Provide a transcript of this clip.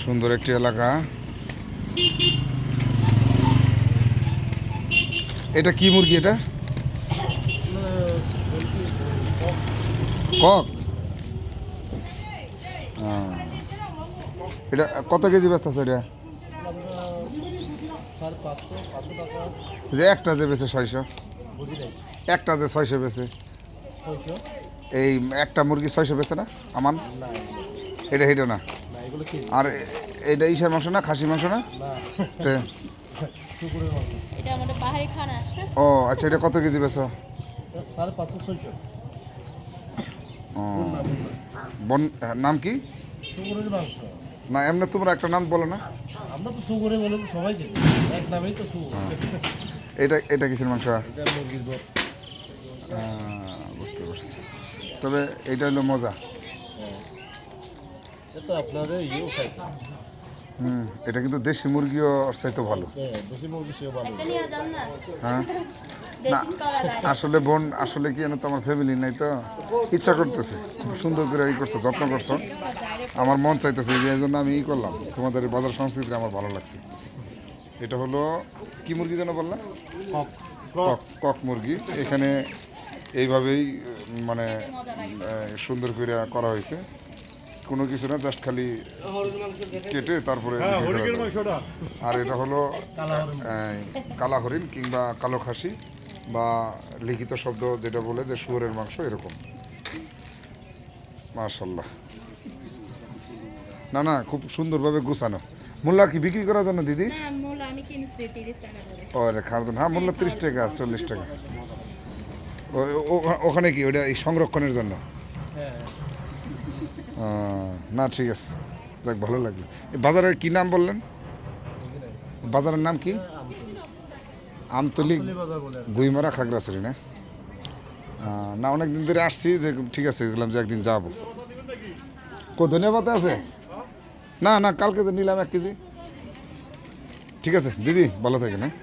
সুন্দর একটি এলাকা। এটা কি মুরগি? এটা কক। এটা কত কেজি ব্যস্ত আছে? এটা যে একটা যে বেছে 600, একটা যে 600 বেছে, এই একটা মুরগি 600 বেছে না আমার? এটা এটা না। আর এটা ইসের মাংস না, খাসি মাংস না? ও আচ্ছা, এটা কত কেজি বেছো? ও বন নাম কি? না এমনি তোমরা একটা নাম বলো না? আমরা তো সুগরে বলে তো সবাই চিনি, এক নামেই তো সুগর। এটা এটা কিসের মাংস? এটা মুরগির গোশ। বুঝতে পারছি। তবে এইটা হলো মজা। এটা আপনাদের ইয়েও খাই। এটা কিন্তু দেশি মুরগিও চাইতে ভালো। হ্যাঁ, দেশি মুরগি সেও ভালো। হ্যাঁ না, আসলে বোন আসলে কি জানো তো, আমার ফ্যামিলি নাই তো, ইচ্ছা করতেছে, খুব সুন্দর করে ই করছো, যত্ন করছো, আমার মন চাইতেছে, এই জন্য আমি ই করলাম। তোমাদের বাজার সংস্কৃতি আমার ভালো লাগছে। এটা হলো কি মুরগি যেন বললাম? কক। কক মুরগি। এখানে এইভাবেই মানে সুন্দর করে করা হয়েছে, কোনো কিছু না, জাস্ট খালি কেটে তারপরে বিক্রি করা যাবে। আর এটা হলো কালা হরিণ কিংবা কালো খাসি, বা লিখিত শব্দ যেটা বলে যে শুয়োরের মাংস, এরকম। মাশাল্লাহ। না না, খুব সুন্দরভাবে গুছানো। মূল্য কি বিক্রি করার জন্য দিদি? ও খাওয়ার জন্য। হ্যাঁ, মূল্য 30 টাকা 40 টাকা। ওখানে কি ওটা এই সংরক্ষণের জন্য? না ঠিক আছে, দেখ ভালো লাগলো। বাজারের কি নাম বললেন? বাজারের নাম কি? আমতলি গুইমারা খাগড়াছড়ি না? না, অনেক দিন ধরে আসছি, যে ঠিক আছে বললাম যে একদিন যাবো। ধনিয়া পাতা আছে? না না, কালকে যে নিলাম 1 কেজি। ঠিক আছে দিদি, ভালো থাকেন। হ্যাঁ।